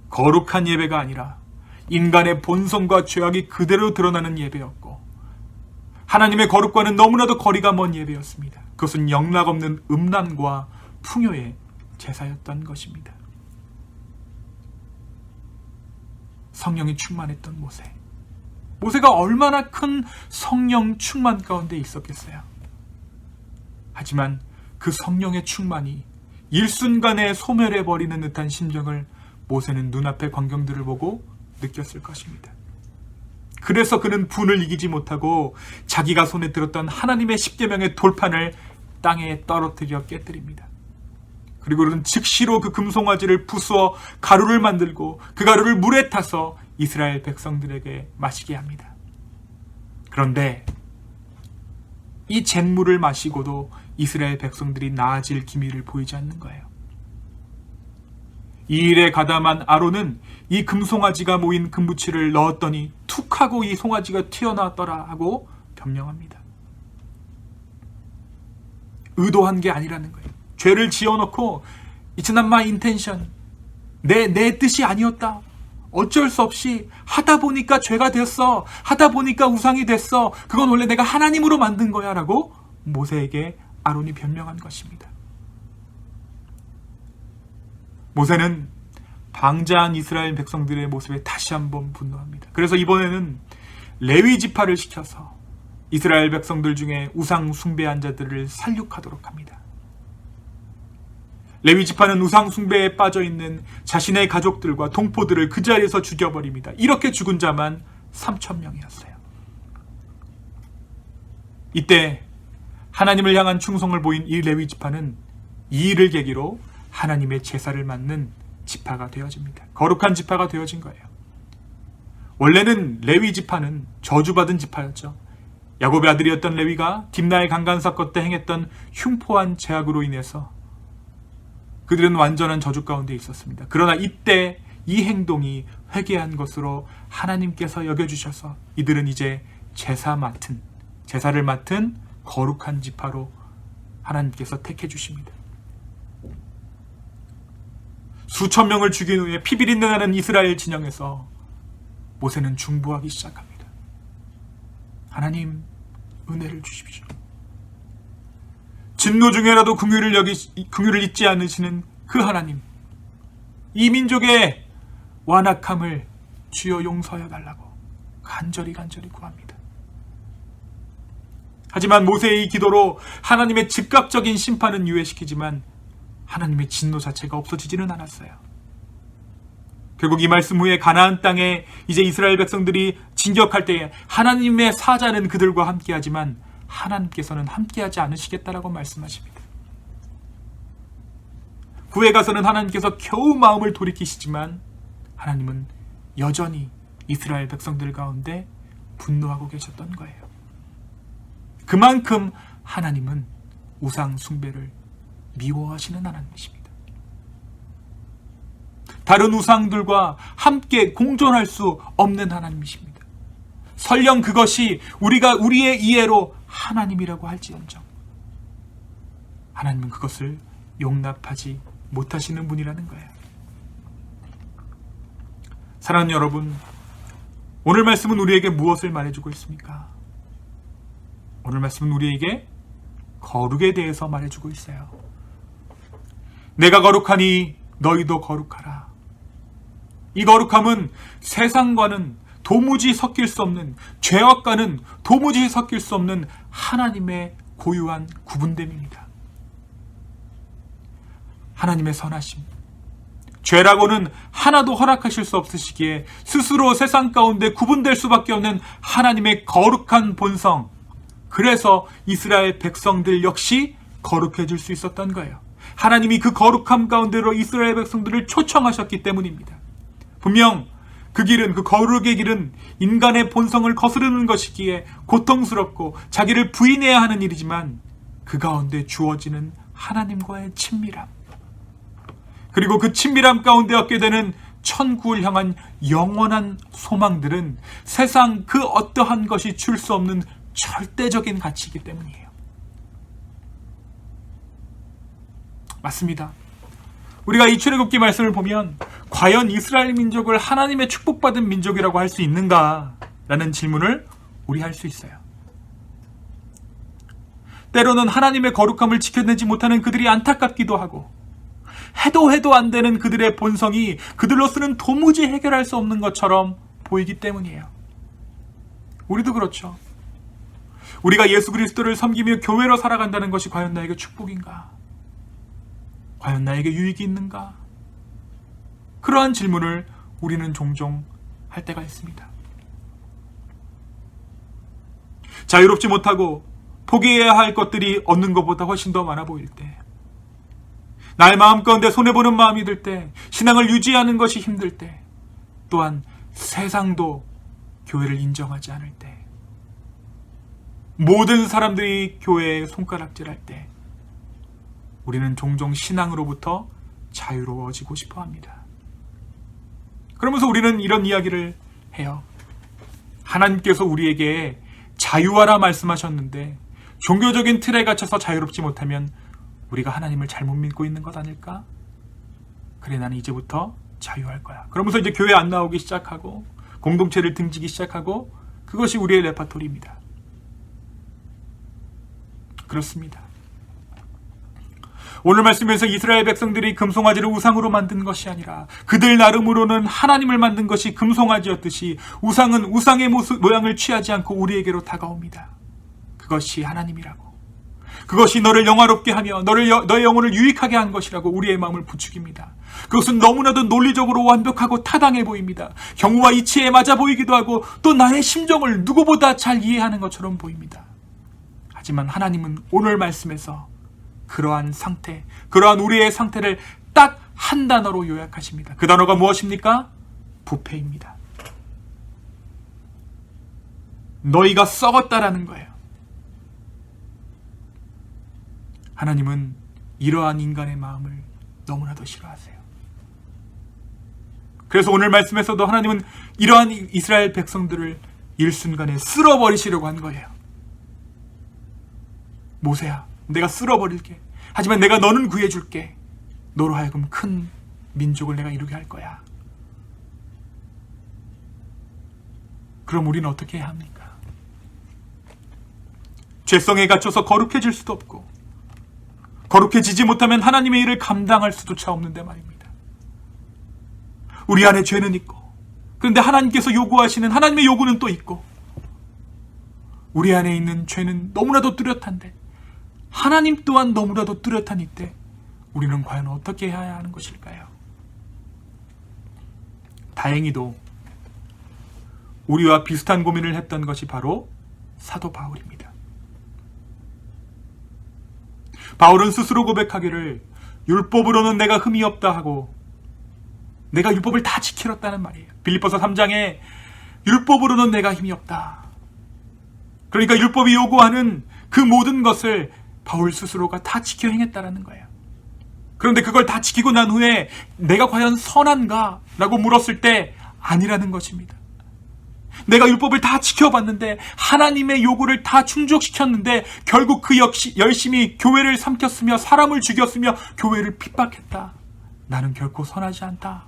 거룩한 예배가 아니라 인간의 본성과 죄악이 그대로 드러나는 예배였고, 하나님의 거룩과는 너무나도 거리가 먼 예배였습니다. 그것은 영락없는 음란과 풍요의 제사였던 것입니다. 성령이 충만했던 모세가 얼마나 큰 성령 충만 가운데 있었겠어요. 하지만 그 성령의 충만이 일순간에 소멸해버리는 듯한 심정을 모세는 눈앞의 광경들을 보고 느꼈을 것입니다. 그래서 그는 분을 이기지 못하고 자기가 손에 들었던 하나님의 십계명의 돌판을 땅에 떨어뜨려 깨뜨립니다. 그리고 그는 즉시로 그 금송아지를 부수어 가루를 만들고 그 가루를 물에 타서 이스라엘 백성들에게 마시게 합니다. 그런데 이 잿물을 마시고도 이스라엘 백성들이 나아질 기미를 보이지 않는 거예요. 이 일에 가담한 아론은 이 금송아지가 모인 금부치를 넣었더니 툭 하고 이 송아지가 튀어나왔더라 하고 변명합니다. 의도한 게 아니라는 거예요. 죄를 지어놓고 It's not my intention. 내 뜻이 아니었다. 어쩔 수 없이 하다 보니까 죄가 됐어. 하다 보니까 우상이 됐어. 그건 원래 내가 하나님으로 만든 거야 라고 모세에게 아론이 변명한 것입니다. 모세는 방자한 이스라엘 백성들의 모습에 다시 한번 분노합니다. 그래서 이번에는 레위 지파를 시켜서 이스라엘 백성들 중에 우상 숭배한 자들을 살육하도록 합니다. 레위 지파는 우상 숭배에 빠져 있는 자신의 가족들과 동포들을 그 자리에서 죽여버립니다. 이렇게 죽은 자만 3,000명이었어요. 이때 하나님을 향한 충성을 보인 이 레위 지파는 이 일을 계기로 하나님의 제사를 맡는 지파가 되어집니다. 거룩한 지파가 되어진 거예요. 원래는 레위 지파는 저주받은 지파였죠. 야곱의 아들이었던 레위가 딥나의 강간 사건 때 행했던 흉포한 죄악으로 인해서 그들은 완전한 저주 가운데 있었습니다. 그러나 이때 이 행동이 회개한 것으로 하나님께서 여겨주셔서 이들은 이제 제사를 맡은 거룩한 지파로 하나님께서 택해 주십니다. 수천 명을 죽인 후에 피비린내 나는 이스라엘 진영에서 모세는 중보하기 시작합니다. 하나님, 은혜를 주십시오. 진노 중에라도 긍휼을 잊지 않으시는 그 하나님, 이 민족의 완악함을 주여 용서하여 달라고 간절히 구합니다. 하지만 모세의 이 기도로 하나님의 즉각적인 심판은 유예시키지만 하나님의 진노 자체가 없어지지는 않았어요. 결국 이 말씀 후에 가나안 땅에 이제 이스라엘 백성들이 진격할 때에 하나님의 사자는 그들과 함께하지만 하나님께서는 함께하지 않으시겠다라고 말씀하십니다. 구에 가서는 하나님께서 겨우 마음을 돌이키시지만 하나님은 여전히 이스라엘 백성들 가운데 분노하고 계셨던 거예요. 그만큼 하나님은 우상 숭배를 미워하시는 하나님이십니다. 다른 우상들과 함께 공존할 수 없는 하나님이십니다. 설령 그것이 우리의 이해로 하나님이라고 할지언정 하나님은 그것을 용납하지 못하시는 분이라는 거예요. 사랑하는 여러분, 오늘 말씀은 우리에게 무엇을 말해주고 있습니까? 오늘 말씀은 우리에게 거룩에 대해서 말해주고 있어요. 내가 거룩하니 너희도 거룩하라. 이 거룩함은 세상과는 도무지 섞일 수 없는, 죄악과는 도무지 섞일 수 없는 하나님의 고유한 구분됨입니다. 하나님의 선하심, 죄라고는 하나도 허락하실 수 없으시기에 스스로 세상 가운데 구분될 수밖에 없는 하나님의 거룩한 본성, 그래서 이스라엘 백성들 역시 거룩해질 수 있었던 거예요. 하나님이 그 거룩함 가운데로 이스라엘 백성들을 초청하셨기 때문입니다. 분명 그 길은, 그 거룩의 길은 인간의 본성을 거스르는 것이기에 고통스럽고 자기를 부인해야 하는 일이지만 그 가운데 주어지는 하나님과의 친밀함, 그리고 그 친밀함 가운데 얻게 되는 천국을 향한 영원한 소망들은 세상 그 어떠한 것이 줄 수 없는 절대적인 가치이기 때문이에요. 맞습니다. 우리가 이 출애굽기 말씀을 보면 과연 이스라엘 민족을 하나님의 축복받은 민족이라고 할 수 있는가? 라는 질문을 우리 할 수 있어요. 때로는 하나님의 거룩함을 지켜내지 못하는 그들이 안타깝기도 하고, 해도 안 되는 그들의 본성이 그들로서는 도무지 해결할 수 없는 것처럼 보이기 때문이에요. 우리도 그렇죠. 우리가 예수 그리스도를 섬기며 교회로 살아간다는 것이 과연 나에게 축복인가? 과연 나에게 유익이 있는가? 그러한 질문을 우리는 종종 할 때가 있습니다. 자유롭지 못하고 포기해야 할 것들이 얻는 것보다 훨씬 더 많아 보일 때, 나의 마음 가운데 손해보는 마음이 들 때, 신앙을 유지하는 것이 힘들 때, 또한 세상도 교회를 인정하지 않을 때, 모든 사람들이 교회에 손가락질할 때, 우리는 종종 신앙으로부터 자유로워지고 싶어 합니다. 그러면서 우리는 이런 이야기를 해요. 하나님께서 우리에게 자유하라 말씀하셨는데 종교적인 틀에 갇혀서 자유롭지 못하면 우리가 하나님을 잘못 믿고 있는 것 아닐까? 그래, 나는 이제부터 자유할 거야. 그러면서 이제 교회 안 나오기 시작하고 공동체를 등지기 시작하고, 그것이 우리의 레파토리입니다. 그렇습니다. 오늘 말씀에서 이스라엘 백성들이 금송아지를 우상으로 만든 것이 아니라 그들 나름으로는 하나님을 만든 것이 금송아지였듯이 우상은 우상의 모양을 취하지 않고 우리에게로 다가옵니다. 그것이 하나님이라고, 그것이 너를 영화롭게 하며 너의 영혼을 유익하게 한 것이라고 우리의 마음을 부추깁니다. 그것은 너무나도 논리적으로 완벽하고 타당해 보입니다. 경우와 이치에 맞아 보이기도 하고 또 나의 심정을 누구보다 잘 이해하는 것처럼 보입니다. 하지만 하나님은 오늘 말씀에서 그러한 상태, 그러한 우리의 상태를 딱 한 단어로 요약하십니다. 그 단어가 무엇입니까? 부패입니다. 너희가 썩었다라는 거예요. 하나님은 이러한 인간의 마음을 너무나도 싫어하세요. 그래서 오늘 말씀에서도 하나님은 이러한 이스라엘 백성들을 일순간에 쓸어버리시려고 한 거예요. 모세야, 내가 쓸어버릴게. 하지만 내가 너는 구해줄게. 너로 하여금 큰 민족을 내가 이루게 할 거야. 그럼 우리는 어떻게 해야 합니까? 죄성에 갇혀서 거룩해질 수도 없고, 거룩해지지 못하면 하나님의 일을 감당할 수조차 없는데 말입니다. 우리 안에 죄는 있고, 그런데 하나님께서 요구하시는 하나님의 요구는 또 있고, 우리 안에 있는 죄는 너무나도 뚜렷한데 하나님 또한 너무나도 뚜렷한 이때 우리는 과연 어떻게 해야 하는 것일까요? 다행히도 우리와 비슷한 고민을 했던 것이 바로 사도 바울입니다. 바울은 스스로 고백하기를 율법으로는 내가 흠이 없다 하고 내가 율법을 다 지켰다는 말이에요. 빌립보서 3장에 율법으로는 내가 힘이 없다. 그러니까 율법이 요구하는 그 모든 것을 바울 스스로가 다 지켜 행했다라는 거예요. 그런데 그걸 다 지키고 난 후에 내가 과연 선한가? 라고 물었을 때 아니라는 것입니다. 내가 율법을 다 지켜봤는데 하나님의 요구를 다 충족시켰는데 결국 그 역시 열심히 교회를 삼켰으며 사람을 죽였으며 교회를 핍박했다. 나는 결코 선하지 않다.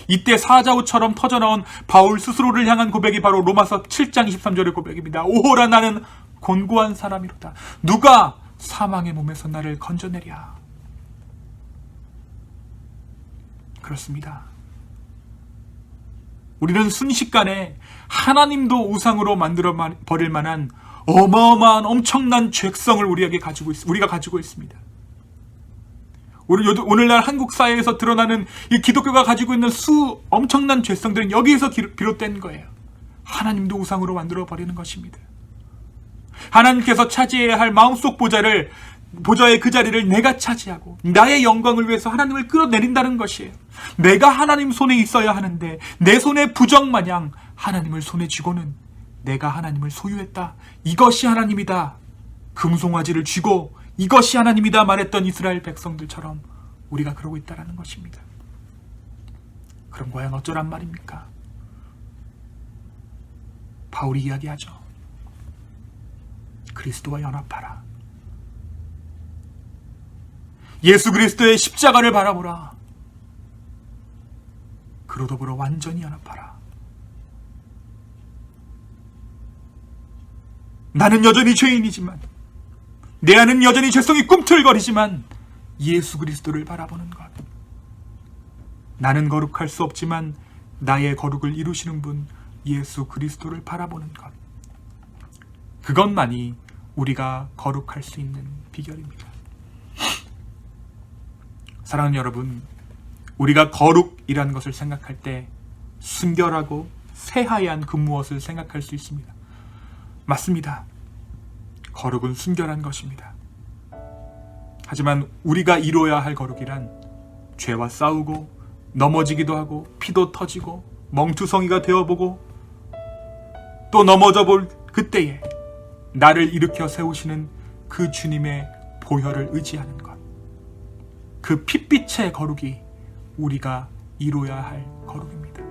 이때 사자우처럼 터져나온 바울 스스로를 향한 고백이 바로 로마서 7장 23절의 고백입니다. 오호라, 나는 곤고한 사람이로다. 누가 사망의 몸에서 나를 건져내랴. 그렇습니다. 우리는 순식간에 하나님도 우상으로 만들어 버릴 만한 어마어마한 엄청난 죄성을 우리가 가지고 있습니다. 오늘날 한국 사회에서 드러나는 이 기독교가 가지고 있는 엄청난 죄성들은 여기에서 비롯된 거예요. 하나님도 우상으로 만들어버리는 것입니다. 하나님께서 차지해야 할 마음속 보좌의 그 자리를 내가 차지하고 나의 영광을 위해서 하나님을 끌어내린다는 것이에요. 내가 하나님 손에 있어야 하는데 내 손에 부정마냥 하나님을 손에 쥐고는 내가 하나님을 소유했다, 이것이 하나님이다, 금송아지를 쥐고 이것이 하나님이다 말했던 이스라엘 백성들처럼 우리가 그러고 있다는 것입니다. 그런 거야 어쩌란 말입니까? 바울이 이야기하죠. 그리스도와 연합하라. 예수 그리스도의 십자가를 바라보라. 그로 더불어 완전히 연합하라. 나는 여전히 죄인이지만, 내 안은 여전히 죄성이 꿈틀거리지만 예수 그리스도를 바라보는 것. 나는 거룩할 수 없지만 나의 거룩을 이루시는 분 예수 그리스도를 바라보는 것. 그것만이 우리가 거룩할 수 있는 비결입니다. 사랑하는 여러분, 우리가 거룩이라는 것을 생각할 때 순결하고 새하얀 그 무엇을 생각할 수 있습니다. 맞습니다. 거룩은 순결한 것입니다. 하지만 우리가 이루어야 할 거룩이란 죄와 싸우고 넘어지기도 하고 피도 터지고 멍투성이가 되어보고 또 넘어져 볼 그때에 나를 일으켜 세우시는 그 주님의 보혈을 의지하는 것. 그 핏빛의 거룩이 우리가 이루어야 할 거룩입니다.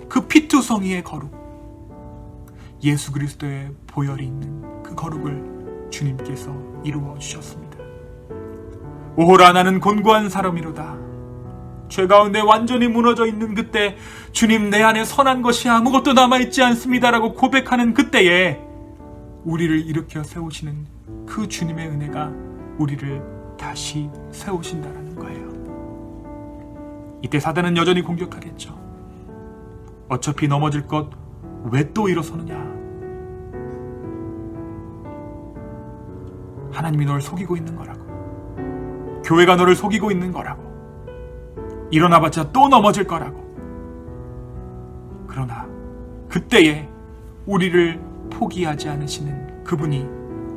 그 피투성이의 거룩, 예수 그리스도의 보혈이 있는 그 거룩을 주님께서 이루어 주셨습니다. 오호라 나는 곤고한 사람이로다. 죄 가운데 완전히 무너져 있는 그때 주님 내 안에 선한 것이 아무것도 남아있지 않습니다라고 고백하는 그때에 우리를 일으켜 세우시는 그 주님의 은혜가 우리를 다시 세우신다라는 거예요. 이때 사단은 여전히 공격하겠죠. 어차피 넘어질 것 왜 또 일어서느냐. 하나님이 널 속이고 있는 거라고. 교회가 너를 속이고 있는 거라고. 일어나봤자 또 넘어질 거라고. 그러나 그때에 우리를 포기하지 않으시는 그분이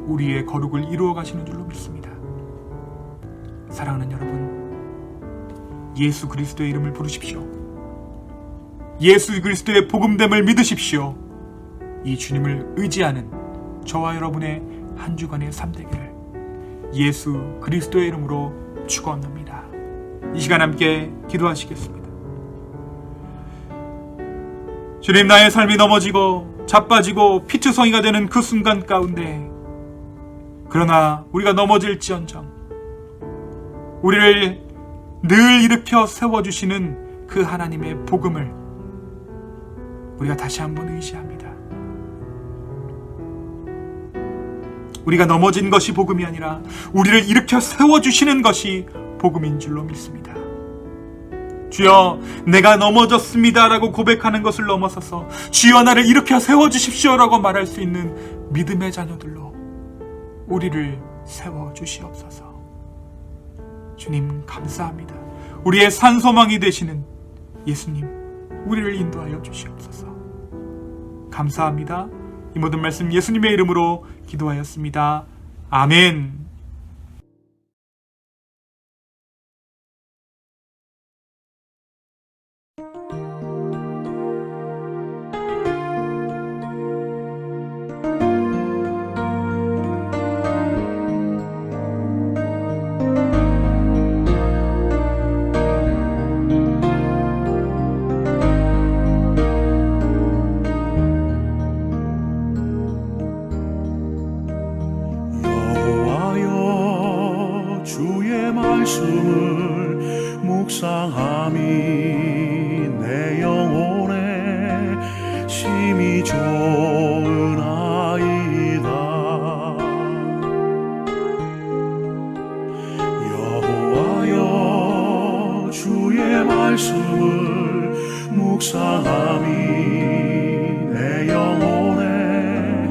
우리의 거룩을 이루어 가시는 줄로 믿습니다. 사랑하는 여러분, 예수 그리스도의 이름을 부르십시오. 예수 그리스도의 복음됨을 믿으십시오. 이 주님을 의지하는 저와 여러분의 한 주간의 삶 되기를 예수 그리스도의 이름으로 축원합니다. 이 시간 함께 기도하시겠습니다. 주님, 나의 삶이 넘어지고 자빠지고 피투성이가 되는 그 순간 가운데, 그러나 우리가 넘어질지언정 우리를 늘 일으켜 세워주시는 그 하나님의 복음을 우리가 다시 한번 의지합니다. 우리가 넘어진 것이 복음이 아니라 우리를 일으켜 세워주시는 것이 복음인 줄로 믿습니다. 주여, 내가 넘어졌습니다 라고 고백하는 것을 넘어서서 주여 나를 일으켜 세워주십시오 라고 말할 수 있는 믿음의 자녀들로 우리를 세워주시옵소서. 주님 감사합니다. 우리의 산소망이 되시는 예수님, 우리를 인도하여 주시옵소서. 감사합니다. 이 모든 말씀 예수님의 이름으로 기도하였습니다. 아멘. 말씀을 묵상함이 내 영혼에 심히 좋은 아이다. 여호와여, 주의 말씀을 묵상함이 내 영혼에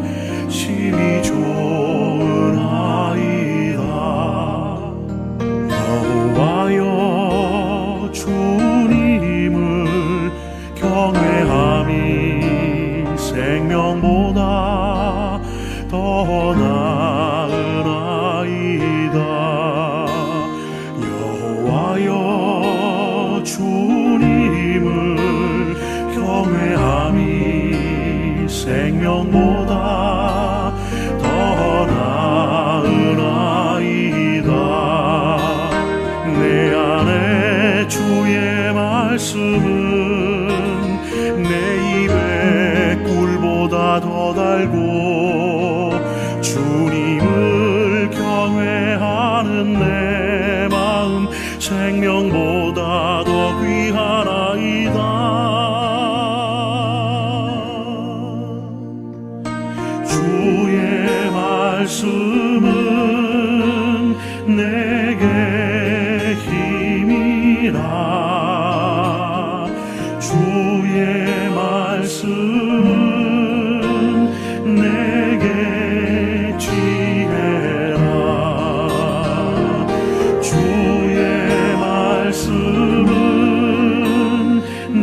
심히 좋은 아이다. 말씀은 내 입에 꿀보다 더 달고 주님을 경외하는 내 마음 생명보다 더 귀하나이다. 주의 말씀은 내게 힘이라. 주의 말씀은 내게 지혜라. 주의 말씀은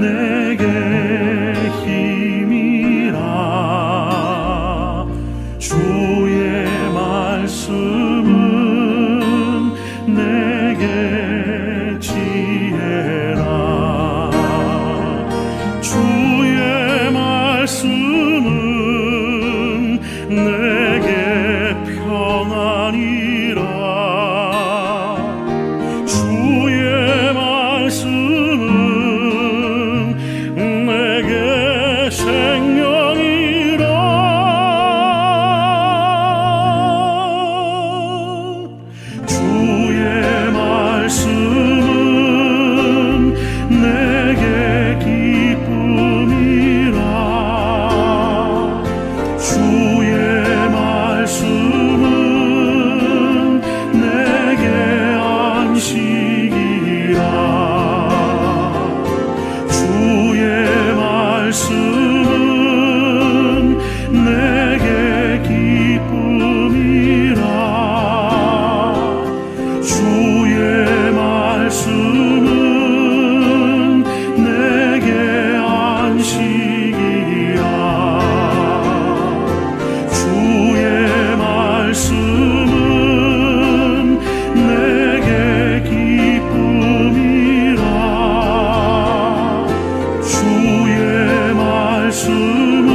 내게 힘이라. 주의 말씀은 내게 지혜라. 주의 말씀은 내게 평안이라. 주의 말씀은 내게 생명이라. 주의 말씀은 내게 기쁨이라. 주의 말씀은 내게 안식이라. 주의 말씀은 내게 기쁨이라. 주의 말씀은 내게 안식이라. 주의 말씀은 내게 기쁨이라. 주의 말씀은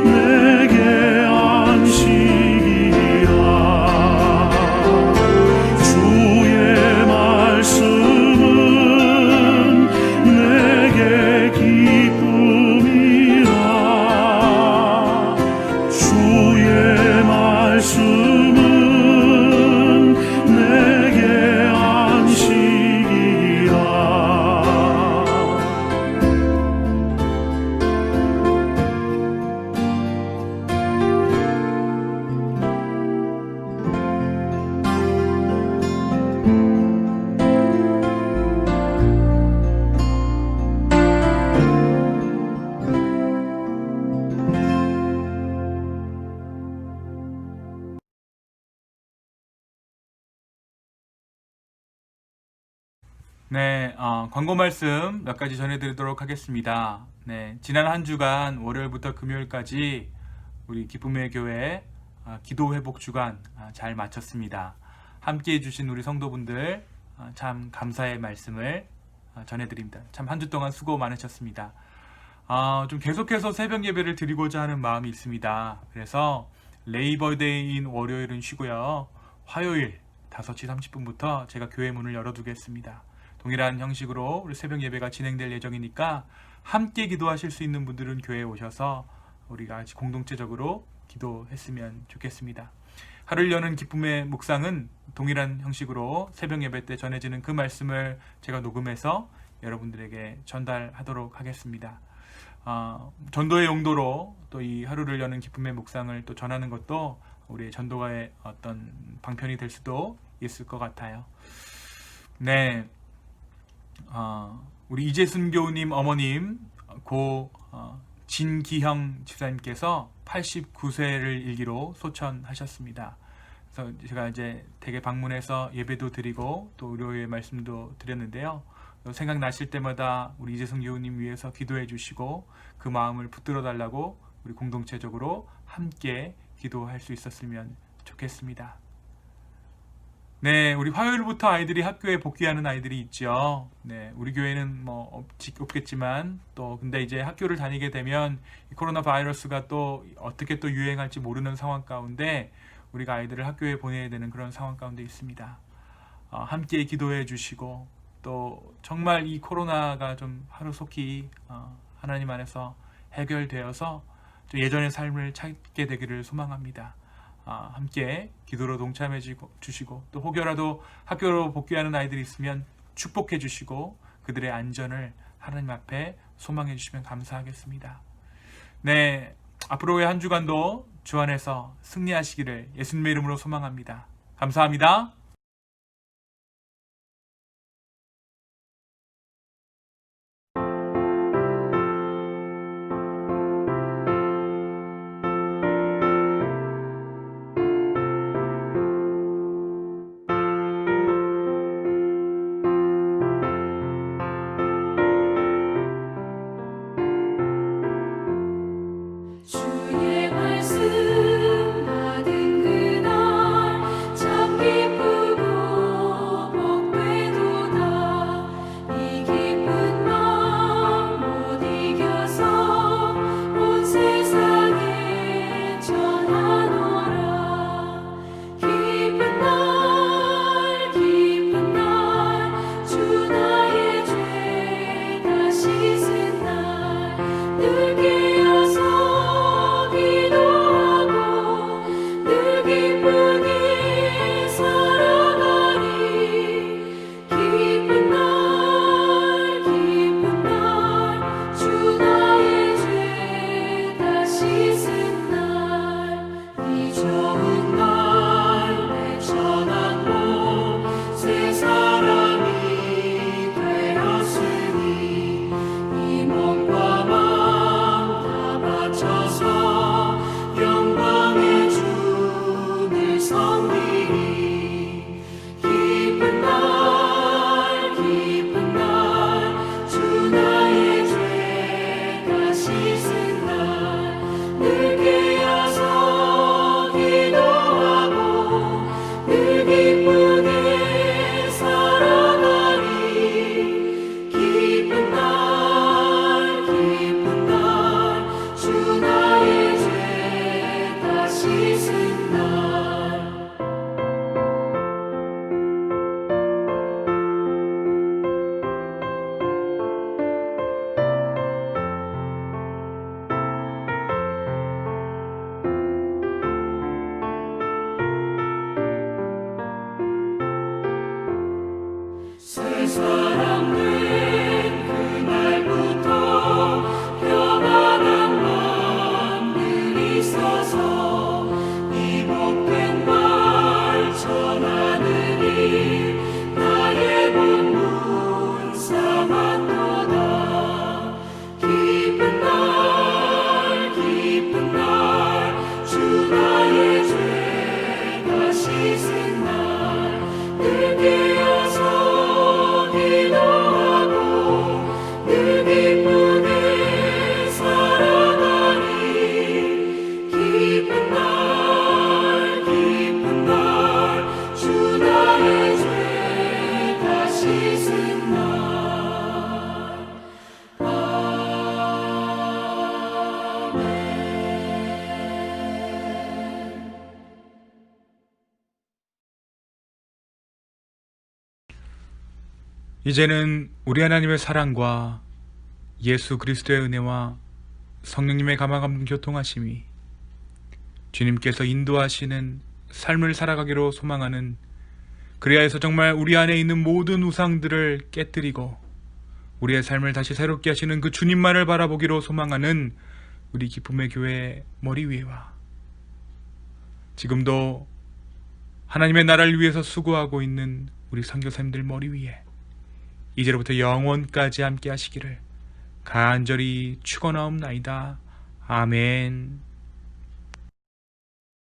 내게 안식이라. 주의 말씀은 내게 기쁨이라. 주의 말씀은 내게 안식이라. 네, 광고 말씀 몇 가지 전해드리도록 하겠습니다. 네, 지난 한 주간 월요일부터 금요일까지 우리 기쁨의 교회 기도 회복 주간 잘 마쳤습니다. 함께 해주신 우리 성도분들 참 감사의 말씀을 전해드립니다. 참 한 주 동안 수고 많으셨습니다. 좀 계속해서 새벽 예배를 드리고자 하는 마음이 있습니다. 그래서 레이버데이인 월요일은 쉬고요. 화요일 5시 30분부터 제가 교회 문을 열어두겠습니다. 동일한 형식으로 우리 새벽 예배가 진행될 예정이니까 함께 기도하실 수 있는 분들은 교회에 오셔서 우리가 같이 공동체적으로 기도했으면 좋겠습니다. 하루를 여는 기쁨의 묵상은 동일한 형식으로 새벽 예배 때 전해지는 그 말씀을 제가 녹음해서 여러분들에게 전달하도록 하겠습니다. 전도의 용도로 또 이 하루를 여는 기쁨의 묵상을 또 전하는 것도 우리의 전도가의 어떤 방편이 될 수도 있을 것 같아요. 네, 우리 이재순 교우님 어머님 고 진기형 집사님께서 89세를 일기로 소천하셨습니다. 그래서 제가 이제 댁에 방문해서 예배도 드리고 또 의료의 말씀도 드렸는데요. 생각나실 때마다 우리 이재순 교우님 위해서 기도해 주시고 그 마음을 붙들어 달라고 우리 공동체적으로 함께 기도할 수 있었으면 좋겠습니다. 네, 우리 화요일부터 아이들이 학교에 복귀하는 아이들이 있죠. 네, 우리 교회는 뭐 없겠지만 또 근데 이제 학교를 다니게 되면 이 코로나 바이러스가 또 어떻게 또 유행할지 모르는 상황 가운데 우리가 아이들을 학교에 보내야 되는 그런 상황 가운데 있습니다. 함께 기도해 주시고 또 정말 이 코로나가 좀 하루속히 하나님 안에서 해결되어서 좀 예전의 삶을 찾게 되기를 소망합니다. 함께 기도로 동참해 주시고 또 혹여라도 학교로 복귀하는 아이들이 있으면 축복해 주시고 그들의 안전을 하나님 앞에 소망해 주시면 감사하겠습니다. 네, 앞으로의 한 주간도 주 안에서 승리하시기를 예수님의 이름으로 소망합니다. 감사합니다. 주의 말씀 받은 그날 참 기쁘고 복되도다. 이 기쁜 마음 못 이겨서 온 세상에 전하노라. 기쁜 날 주 나의 죄 다 씻은 날 늘 깨어서 기도하고 늘 기쁘게 살아가리. 기쁜 날 주 나의 죄 다 씻은 날 이 좋은 날 내 전한 몸 새 사람이 되었으니 이 몸과 마음 다 바쳐서 영광의 주를 섬기리. 기쁜 날 주 나의 죄 다 씻은 날 늘 깨어서 기도하고 늘 기쁘게 살아가리. 기쁜 날 주 나의 죄 다 씻은 날 새 사람 된 그날부터 평안한 마음 늘 있어서 이 복된 말 전하느니 나의 본분 삼았도다. 기쁜 날 주 나의 죄 다 씻은 날 늘 깨어서 기도하고 늘 기쁘게 살아가리. 기쁜 날 주 나의 죄 다 씻은 날 아멘. 이제는 우리 하나님의 사랑과 예수 그리스도의 은혜와 성령님의 감화감동 교통하심이 주님께서 인도하시는 삶을 살아가기로 소망하는 그리하여서 정말 우리 안에 있는 모든 우상들을 깨뜨리고 우리의 삶을 다시 새롭게 하시는 그 주님만을 바라보기로 소망하는 우리 기쁨의 교회 머리 위에와 지금도 하나님의 나라를 위해서 수고하고 있는 우리 선교사님들 머리 위에 이제로부터 영원까지 함께 하시기를 간절히 축원하옵나이다. 아멘.